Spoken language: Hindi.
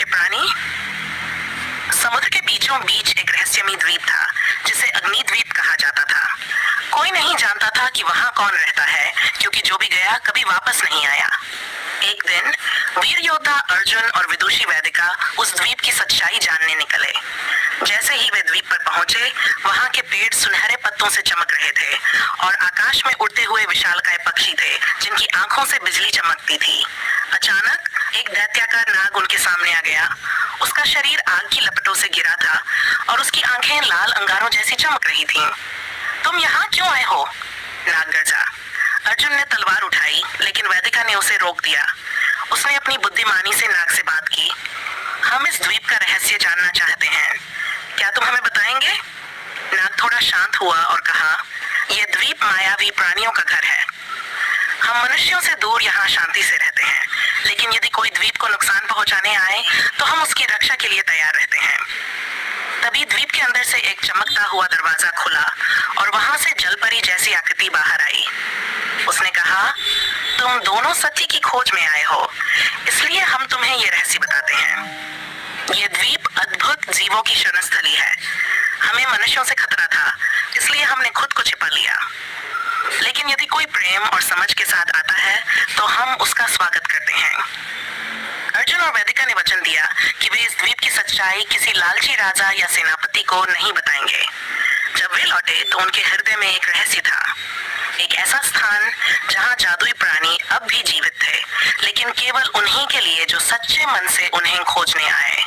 प्राणी। समुद्र के बीचों बीच एक रहस्यमयी द्वीप था जिसे अग्नि द्वीप कहा जाता था। कोई नहीं जानता था कि वहां कौन रहता है, क्योंकि जो भी गया कभी वापस नहीं आया। एक दिन वीर योद्धा अर्जुन और विदुषी वैदिका उस द्वीप की सच्चाई जानने निकले। जैसे ही वे द्वीप पर पहुंचे, वहां के पेड़ सुनहरे पत्तों से चमक रहे थे और आकाश में उड़ते हुए विशालकाय पक्षी थे जिनकी आंखों से बिजली चमकती थी। अचानक एक दैत्याकार नाग उनके सामने आ गया। उसका शरीर आग की लपटों से घिरा था और उसकी आंखें लाल अंगारों जैसी चमक रही थीं। तुम यहाँ क्यों आए हो? नाग गरजा। अर्जुन ने तलवार उठाई, लेकिन वैदिका ने उसे रोक दिया। उसने अपनी बुद्धिमानी से नाग से बात की। हम इस द्वीप का रहस्य जानना चाहते हैं, क्या तुम हमें बताएंगे? नाग थोड़ा शांत हुआ और कहा, यह द्वीप मायावी प्राणियों का घर है। हम मनुष्यों से दूर यहाँ शांति से रहते हैं, लेकिन यदि कोई द्वीप को नुकसान पहुंचाने आए तो हम उसकी रक्षा के लिए तैयार रहते हैं। तभी द्वीप के अंदर से एक चमकता हुआ दरवाजा खुला और वहां से जलपरी जैसी आकृति बाहर आई। उसने कहा, तुम दोनों सत्य की खोज में आए हो, इसलिए हम तुम्हें ये रहस्य बताते हैं। ये द्वीप अद्भुत जीवों की शरणस्थली है। हमें मनुष्यों से खतरा था, इसलिए हमने खुद को छिपा लिया। लेकिन यदि कोई प्रेम और समझ के साथ आता है तो हम उसका स्वागत करते हैं। अर्जुन और वैदिका ने वचन दिया कि वे इस द्वीप की सच्चाई किसी लालची राजा या सेनापति को नहीं बताएंगे। जब वे लौटे तो उनके हृदय में एक रहस्य था, एक ऐसा स्थान जहां जादुई प्राणी अब भी जीवित थे, लेकिन केवल उन्हीं के लिए जो सच्चे मन से उन्हें खोजने आए।